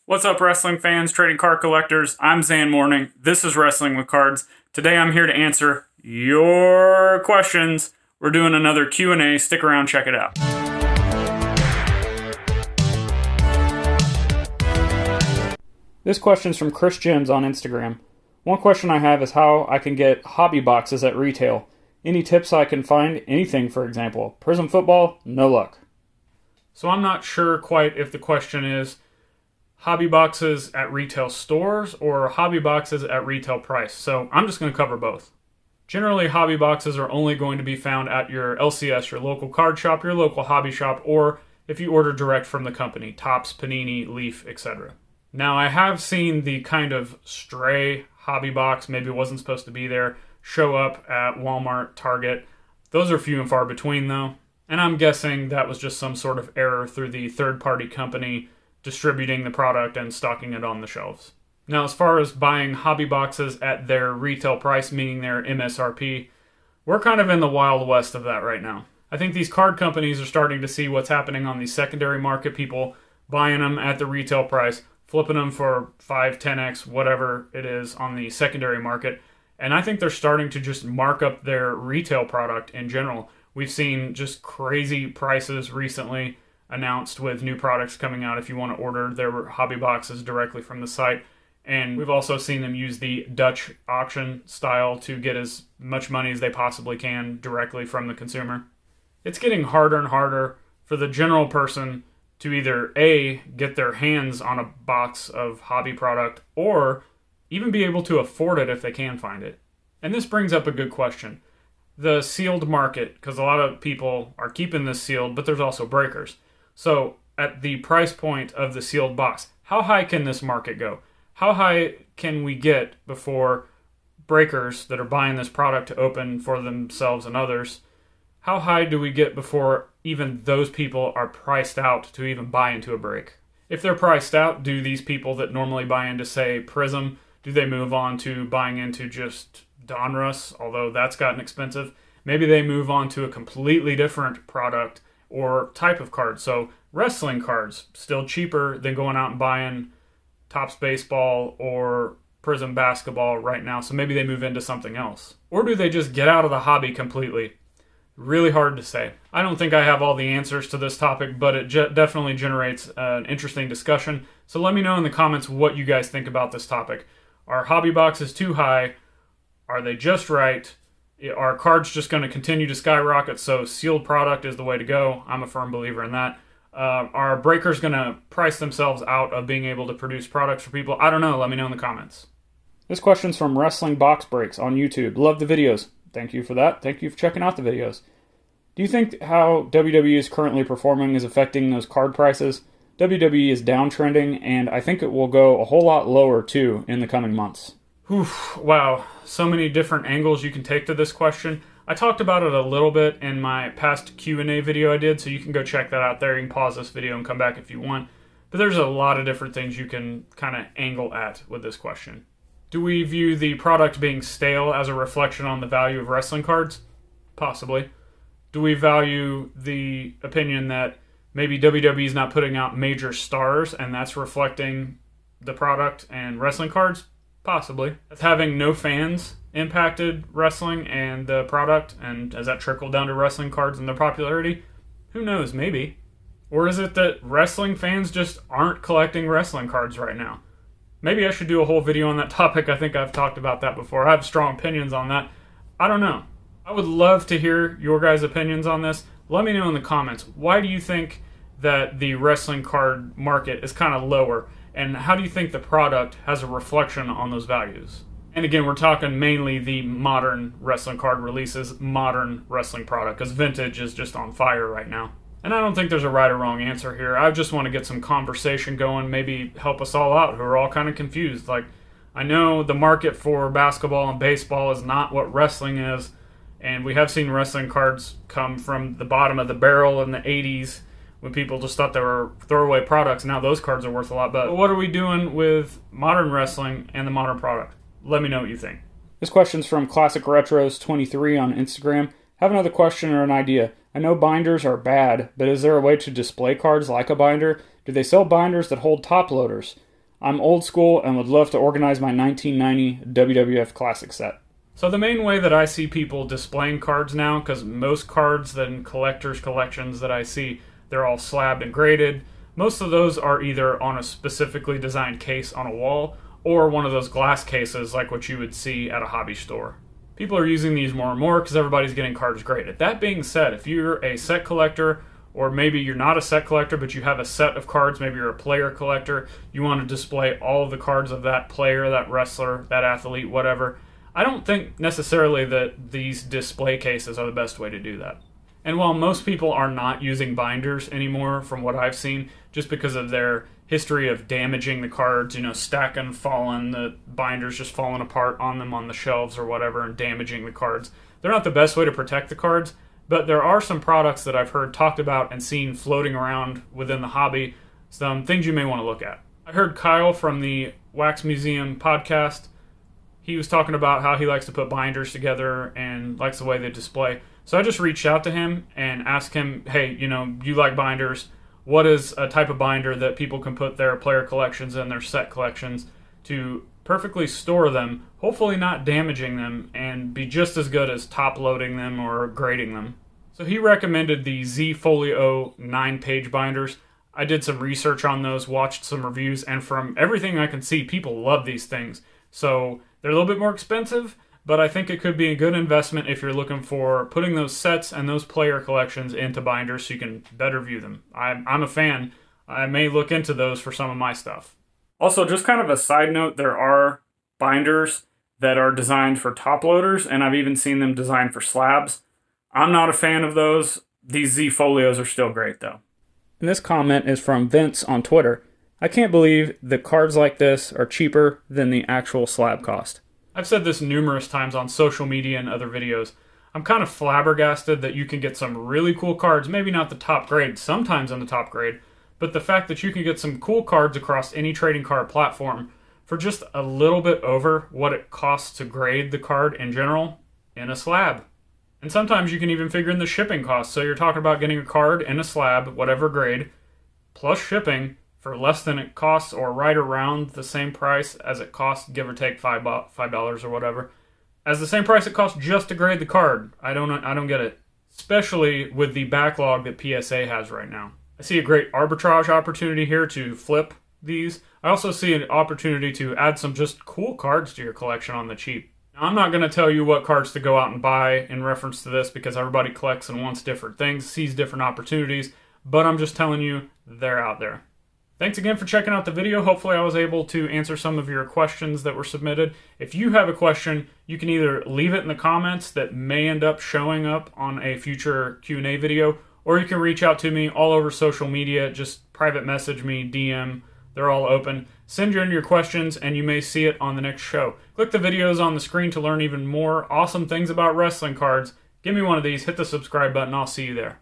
What's up, wrestling fans, trading card collectors? I'm Zhan Morning. This is Wrestling with Cards. Today I'm here to answer your questions. We're doing another Q&A. Stick around, check it out. This question's from Chris Jims on Instagram. One question I have is how I can get hobby boxes at retail. Any tips I can find? Anything, for example. Prism football? No luck. So I'm not sure quite if the question is hobby boxes at retail stores or hobby boxes at retail price. So I'm just going to cover both. Generally, hobby boxes are only going to be found at your LCS, your local card shop, your local hobby shop, or if you order direct from the company, Topps, Panini, Leaf, etc. Now, I have seen the kind of stray hobby box, maybe it wasn't supposed to be there, show up at Walmart, Target. Those are few and far between, though. And I'm guessing that was just some sort of error through the third-party company distributing the product and stocking it on the shelves. Now, as far as buying hobby boxes at their retail price, meaning their MSRP, we're kind of in the wild west of that right now. I think these card companies are starting to see what's happening on the secondary market, people buying them at the retail price, flipping them for 5, 10x, whatever it is on the secondary market, and I think they're starting to just mark up their retail product in general. We've seen just crazy prices recently announced with new products coming out if you want to order their hobby boxes directly from the site. And we've also seen them use the Dutch auction style to get as much money as they possibly can directly from the consumer. It's getting harder and harder for the general person to either A, get their hands on a box of hobby product, or even be able to afford it if they can find it. And this brings up a good question. The sealed market, because a lot of people are keeping this sealed, but there's also breakers. So at the price point of the sealed box, how high can this market go? How high can we get before breakers that are buying this product to open for themselves and others? How high do we get before even those people are priced out to even buy into a break? If they're priced out, do these people that normally buy into, say, Prism, do they move on to buying into just Donruss, although that's gotten expensive? Maybe they move on to a completely different product or type of card. So wrestling cards, still cheaper than going out and buying Topps baseball or Prism basketball right now. So maybe they move into something else. Or do they just get out of the hobby completely? Really hard to say. I don't think I have all the answers to this topic, but it definitely generates an interesting discussion. So let me know in the comments what you guys think about this topic. Are hobby boxes too high? Are they just right? Are cards just going to continue to skyrocket, so sealed product is the way to go? I'm a firm believer in that. Are breakers going to price themselves out of being able to produce products for people? I don't know. Let me know in the comments. This question's from Wrestling Box Breaks on YouTube. Love the videos. Thank you for that. Thank you for checking out the videos. Do you think how WWE is currently performing is affecting those card prices? WWE is downtrending, and I think it will go a whole lot lower, too, in the coming months. Wow, so many different angles you can take to this question. I talked about it a little bit in my past Q&A video I did, so you can go check that out there. You can pause this video and come back if you want. But there's a lot of different things you can kind of angle at with this question. Do we view the product being stale as a reflection on the value of wrestling cards? Possibly. Do we value the opinion that maybe WWE is not putting out major stars and that's reflecting the product and wrestling cards? Possibly. Has having no fans impacted wrestling and the product, and has that trickled down to wrestling cards and their popularity? Who knows, maybe. Or is it that wrestling fans just aren't collecting wrestling cards right now? Maybe I should do a whole video on that topic. I think I've talked about that before. I have strong opinions on that. I don't know. I would love to hear your guys' opinions on this. Let me know in the comments. Why do you think that the wrestling card market is kind of lower? And how do you think the product has a reflection on those values? And again, we're talking mainly the modern wrestling card releases, modern wrestling product, because vintage is just on fire right now. And I don't think there's a right or wrong answer here. I just want to get some conversation going, maybe help us all out who are all kind of confused. Like, I know the market for basketball and baseball is not what wrestling is, and we have seen wrestling cards come from the bottom of the barrel in the 80s when people just thought they were throwaway products. Now those cards are worth a lot better. But what are we doing with modern wrestling and the modern product? Let me know what you think. This question's from Classic Retros 23 on Instagram. Have another question or an idea. I know binders are bad, but is there a way to display cards like a binder? Do they sell binders that hold top loaders? I'm old school and would love to organize my 1990 WWF Classic set. So the main way that I see people displaying cards now, because most cards and collectors' collections that I see, they're all slabbed and graded. Most of those are either on a specifically designed case on a wall, or one of those glass cases like what you would see at a hobby store. People are using these more and more because everybody's getting cards graded. That being said, if you're a set collector, or maybe you're not a set collector, but you have a set of cards, maybe you're a player collector, you want to display all of the cards of that player, that wrestler, that athlete, whatever, I don't think necessarily that these display cases are the best way to do that. And while most people are not using binders anymore, from what I've seen, just because of their history of damaging the cards, stacking, falling, the binders just falling apart on them on the shelves or whatever, and damaging the cards, they're not the best way to protect the cards, but there are some products that I've heard talked about and seen floating around within the hobby, some things you may want to look at. I heard Kyle from the Wax Museum podcast. He was talking about how he likes to put binders together and likes the way they display. So I just reached out to him and asked him, hey, you like binders. What is a type of binder that people can put their player collections and their set collections to perfectly store them, hopefully not damaging them, and be just as good as top-loading them or grading them? So he recommended the Z Folio 9-page binders. I did some research on those, watched some reviews, and from everything I can see, people love these things. So they're a little bit more expensive, but I think it could be a good investment if you're looking for putting those sets and those player collections into binders so you can better view them. I'm a fan. I may look into those for some of my stuff. Also, just kind of a side note, there are binders that are designed for top loaders, and I've even seen them designed for slabs. I'm not a fan of those. These Z Folios are still great, though. And this comment is from Vince on Twitter. I can't believe that cards like this are cheaper than the actual slab cost. I've said this numerous times on social media and other videos. I'm kind of flabbergasted that you can get some really cool cards, maybe not the top grade, sometimes in the top grade, but the fact that you can get some cool cards across any trading card platform for just a little bit over what it costs to grade the card in general in a slab. And sometimes you can even figure in the shipping costs. So you're talking about getting a card in a slab, whatever grade, plus shipping, for less than it costs, or right around the same price as it costs, give or take $5 or whatever, as the same price it costs just to grade the card. I don't get it. Especially with the backlog that PSA has right now. I see a great arbitrage opportunity here to flip these. I also see an opportunity to add some just cool cards to your collection on the cheap. Now, I'm not going to tell you what cards to go out and buy in reference to this because everybody collects and wants different things, sees different opportunities, but I'm just telling you they're out there. Thanks again for checking out the video. Hopefully I was able to answer some of your questions that were submitted. If you have a question, you can either leave it in the comments that may end up showing up on a future Q&A video, or you can reach out to me all over social media. Just private message me, DM. They're all open. Send in your questions and you may see it on the next show. Click the videos on the screen to learn even more awesome things about wrestling cards. Give me one of these, hit the subscribe button. I'll see you there.